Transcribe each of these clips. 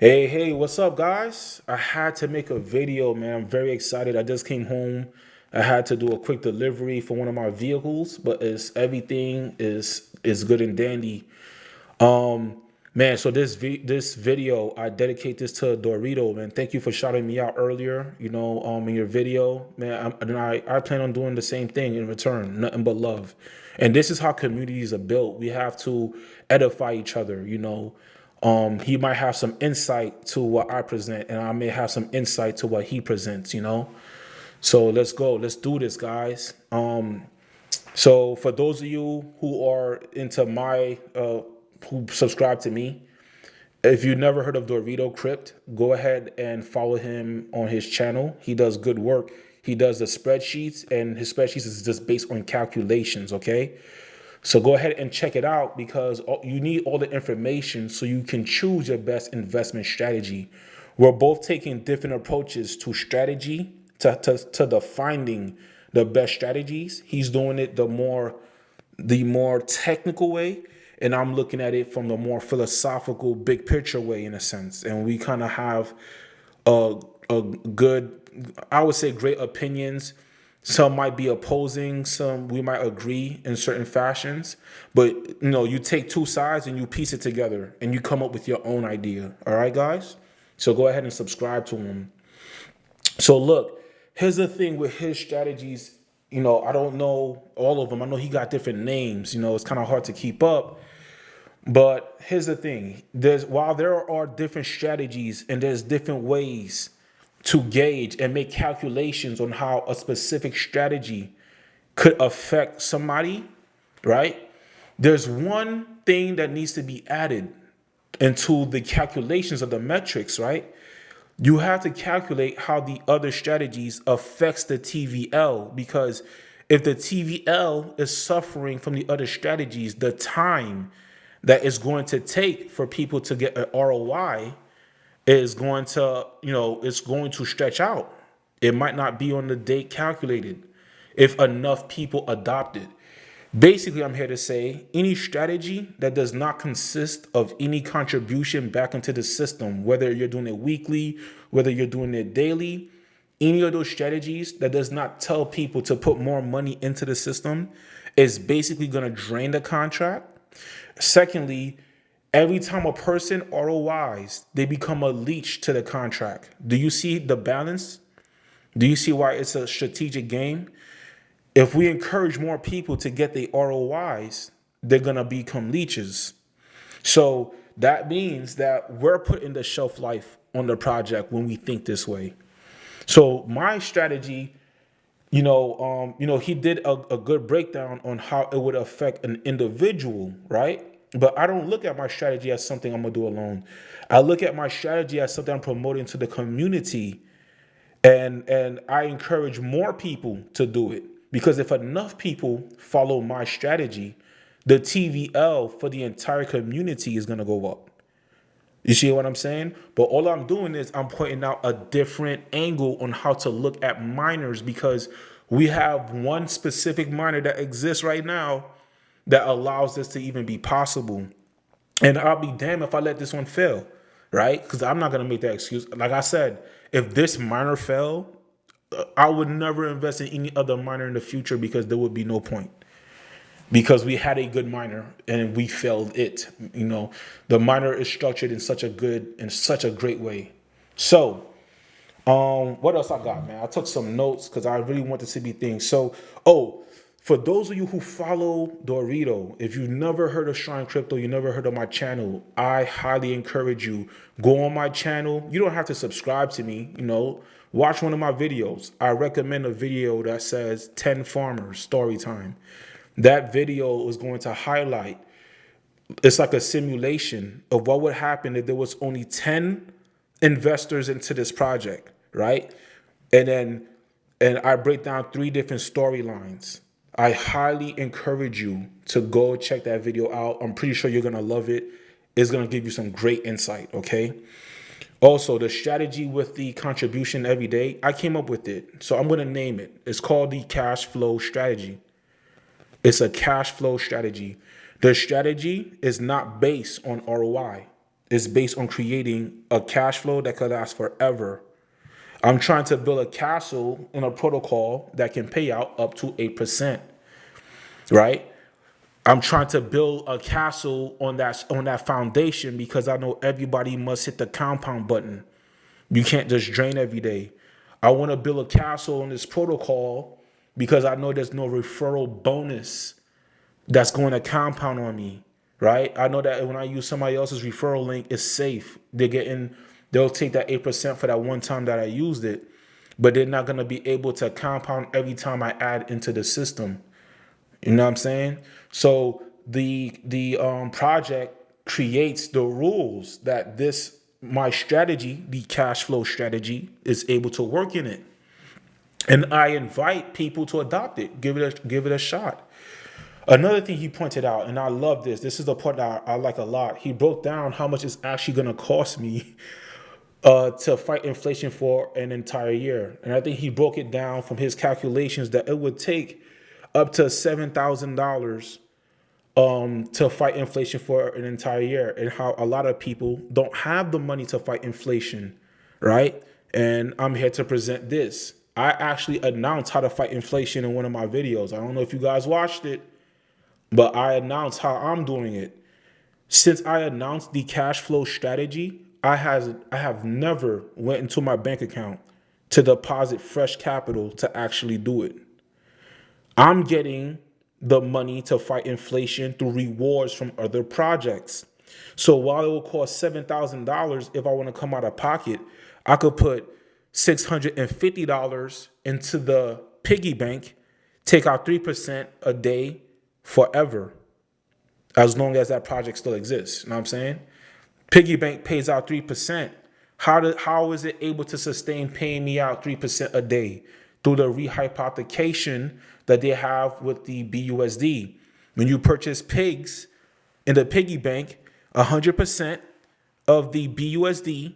Hey, what's up, guys? I had to make a video, man. I'm very excited. I just came home. I had to do a quick delivery for one of my vehicles, but everything is good and dandy. Man, so this video, I dedicate this to Dorito, man. Thank you for shouting me out earlier, in your video, man. I plan on doing the same thing in return, nothing but love. And this is how communities are built. We have to edify each other. He might have some insight to what I present, and I may have some insight to what he presents. So let's go. Let's do this, guys. So for those of you who are into who subscribe to me, if you never heard of Dorito Crypt, go ahead and follow him on his channel. He does good work. He does the spreadsheets, and his spreadsheets is just based on calculations, okay? So go ahead and check it out because you need all the information so you can choose your best investment strategy. We're both taking different approaches to strategy, to defining the best strategies. He's doing it the more technical way, and I'm looking at it from the more philosophical, big picture way in a sense. And we kind of have a good, I would say, great opinions. Some might be opposing, some we might agree in certain fashions, but you take two sides and you piece it together and you come up with your own idea. All right, guys? So go ahead and subscribe to him. So look, here's the thing with his strategies. I don't know all of them. I know he got different names. It's kind of hard to keep up. But here's the thing. While there are different strategies and there's different ways to gauge and make calculations on how a specific strategy could affect somebody, right? There's one thing that needs to be added into the calculations of the metrics, right? You have to calculate how the other strategies affects the TVL, because if the TVL is suffering from the other strategies, the time that it's going to take for people to get an ROI is going to, it's going to stretch out. It might not be on the date calculated if enough people adopt it. Basically, I'm here to say any strategy that does not consist of any contribution back into the system, whether you're doing it weekly, whether you're doing it daily, any of those strategies that does not tell people to put more money into the system is basically going to drain the contract. Secondly, every time a person ROIs, they become a leech to the contract. Do you see the balance? Do you see why it's a strategic game? If we encourage more people to get the ROIs, they're going to become leeches. So that means that we're putting the shelf life on the project when we think this way. So my strategy, he did a good breakdown on how it would affect an individual, right? But I don't look at my strategy as something I'm gonna do alone. I look at my strategy as something I'm promoting to the community, and I encourage more people to do it, because if enough people follow my strategy, the TVL for the entire community is gonna go up. You see what I'm saying? But all I'm doing is I'm pointing out a different angle on how to look at miners, because we have one specific miner that exists right now that allows this to even be possible. And I'll be damned if I let this one fail, right? Because I'm not going to make that excuse. Like I said, if this miner fell, I would never invest in any other miner in the future, because there would be no point. Because we had a good miner and we failed it. The miner is structured in such a great way. So, what else I got, man? I took some notes because I really want this to be things. So, for those of you who follow Dorito, if you've never heard of Shrine Crypto, you never heard of my channel, I highly encourage you, go on my channel. You don't have to subscribe to me, watch one of my videos. I recommend a video that says 10 farmers story time. That video is going to highlight, it's like a simulation of what would happen if there was only 10 investors into this project, right? And I break down 3 different storylines. I highly encourage you to go check that video out. I'm pretty sure you're going to love it. It's going to give you some great insight, okay? Also, the strategy with the contribution every day, I came up with it. So I'm going to name it. It's called the Cashflow Strategy. It's a cash flow strategy. The strategy is not based on ROI. is based on creating a cash flow that could last forever. I'm trying to build a castle in a protocol that can pay out up to 8%, right? I'm trying to build a castle on that foundation because I know everybody must hit the compound button. You can't just drain every day. I want to build a castle on this protocol because I know there's no referral bonus that's going to compound on me, right? I know that when I use somebody else's referral link, it's safe. They'll take that 8% for that one time that I used it, but they're not going to be able to compound every time I add into the system. You know what I'm saying? So the project creates the rules that my strategy, the cash flow strategy, is able to work in it. And I invite people to adopt it, give it a shot. Another thing he pointed out, and I love this. This is the part that I like a lot. He broke down how much it's actually going to cost me to fight inflation for an entire year. And I think he broke it down from his calculations that it would take up to $7,000 to fight inflation for an entire year, and how a lot of people don't have the money to fight inflation, right? And I'm here to present this. I actually announced how to fight inflation in one of my videos. I don't know if you guys watched it, but I announced how I'm doing it. Since I announced the cash flow strategy, I have never went into my bank account to deposit fresh capital to actually do it. I'm getting the money to fight inflation through rewards from other projects. So while it will cost $7,000 if I want to come out of pocket, I could put $650 into the piggy bank, take out 3% a day forever, as long as that project still exists. You know what I'm saying? Piggy bank pays out 3%. How is it able to sustain paying me out 3% a day? Through the rehypothecation that they have with the BUSD. When you purchase pigs in the piggy bank, 100% of the BUSD,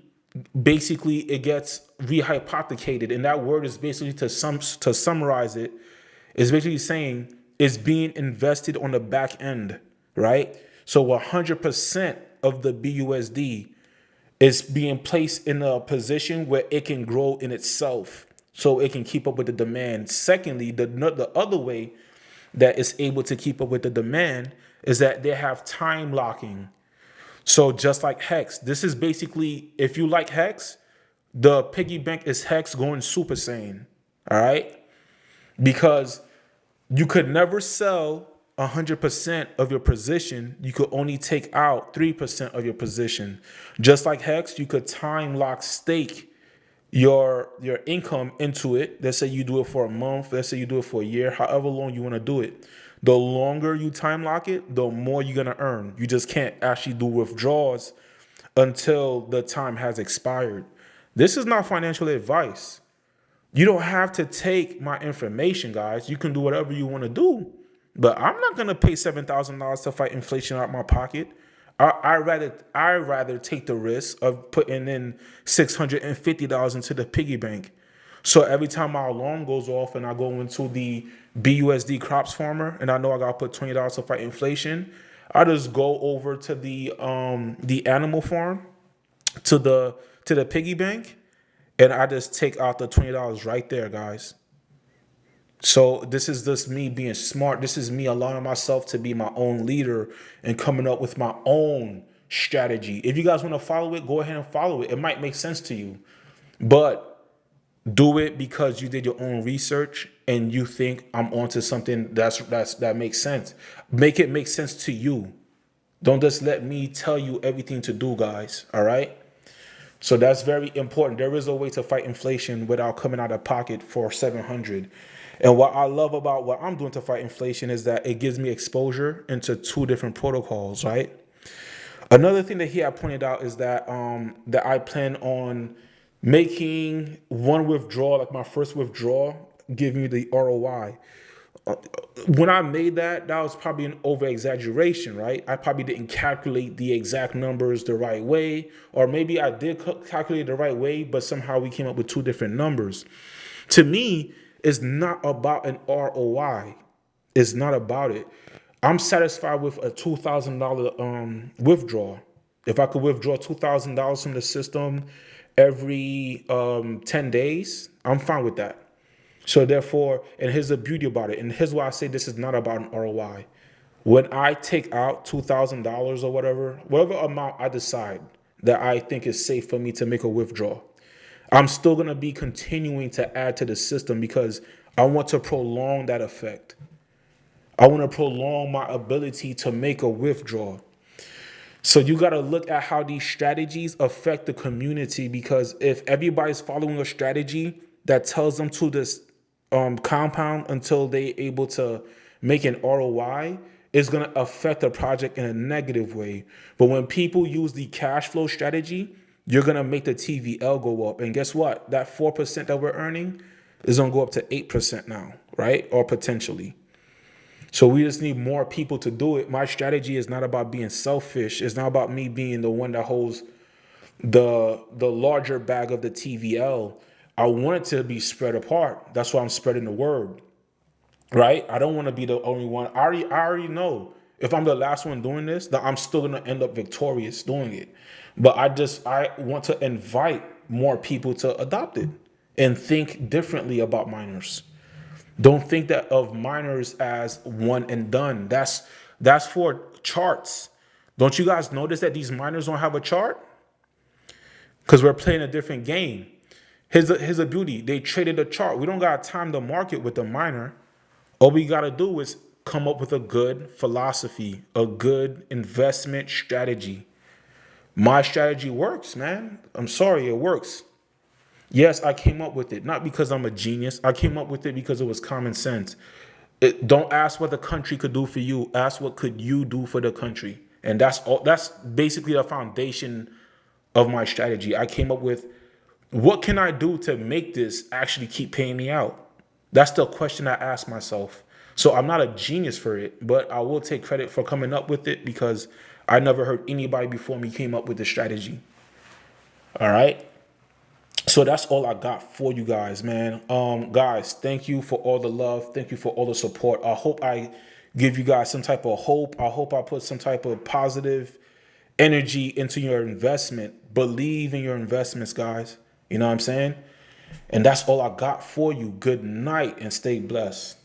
basically it gets rehypothecated. And that word is basically, to summarize it, is basically saying it's being invested on the back end, right? So 100% of the BUSD is being placed in a position where it can grow in itself, so it can keep up with the demand. Secondly, the other way that it's able to keep up with the demand is that they have time locking. So just like Hex, this is basically, if you like Hex, the piggy bank is Hex going Super Saiyan, all right? Because you could never sell 100% of your position. You could only take out 3% of your position. Just like Hex, you could time lock stake your income into it. Let's say you do it for a month. Let's say you do it for a year, however long you want to do it. The longer you time lock it, the more you're going to earn. You just can't actually do withdrawals until the time has expired. This is not financial advice. You don't have to take my information, guys. You can do whatever you want to do. But I'm not going to pay $7,000 to fight inflation out of my pocket. I rather take the risk of putting in $650 into the piggy bank. So every time my alarm goes off and I go into the BUSD crops farmer and I know I got to put $20 to fight inflation, I just go over to the animal farm, to the piggy bank, and I just take out the $20 right there, guys. So this is just me being smart. This is me allowing myself to be my own leader and coming up with my own strategy. If you guys want to follow it, go ahead and follow it. It might make sense to you, but do it because you did your own research and you think I'm onto something that makes sense. Make it make sense to you. Don't just let me tell you everything to do, guys. All right. So that's very important. There is a way to fight inflation without coming out of pocket for $700. And what I love about what I'm doing to fight inflation is that it gives me exposure into two different protocols, right? Another thing that he had pointed out is that that I plan on making one withdrawal, like my first withdrawal, giving me the ROI. When I made that was probably an over exaggeration, right? I probably didn't calculate the exact numbers the right way, or maybe I did calculate the right way, but somehow we came up with two different numbers. To me, it's not about an ROI. It's not about it. I'm satisfied with a $2,000 withdrawal. If I could withdraw $2,000 from the system every 10 days, I'm fine with that. So therefore, and here's the beauty about it, and here's why I say this is not about an ROI. When I take out $2,000 or whatever amount I decide that I think is safe for me to make a withdrawal, I'm still gonna be continuing to add to the system because I want to prolong that effect. I want to prolong my ability to make a withdrawal. So you got to look at how these strategies affect the community, because if everybody's following a strategy that tells them to this compound until they able to make an ROI, it's going to affect the project in a negative way. But when people use the cash flow strategy, you're going to make the TVL go up. And guess what? That 4% that we're earning is going to go up to 8% now, right? Or potentially. So we just need more people to do it. My strategy is not about being selfish. It's not about me being the one that holds the larger bag of the TVL. I want it to be spread apart. That's why I'm spreading the word, right? I don't want to be the only one. I already know if I'm the last one doing this, that I'm still going to end up victorious doing it. But I want to invite more people to adopt it and think differently about miners. Don't think that of miners as one and done. That's for charts. Don't you guys notice that these miners don't have a chart? Because we're playing a different game. Here's a beauty. They traded a chart. We don't got time to market with the miner. All we got to do is come up with a good philosophy, a good investment strategy. My strategy works, man. I'm sorry, it works. Yes, I came up with it, not because I'm a genius. I came up with it because it was common sense. Don't ask what the country could do for you. Ask what could you do for the country. And that's all. That's basically the foundation of my strategy. I came up with what can I do to make this actually keep paying me out? That's the question I ask myself. So I'm not a genius for it, but I will take credit for coming up with it because I never heard anybody before me came up with the strategy. All right. So that's all I got for you guys, man. Guys, thank you for all the love. Thank you for all the support. I hope I give you guys some type of hope. I hope I put some type of positive energy into your investment. Believe in your investments, guys. You know what I'm saying? And that's all I got for you. Good night and stay blessed.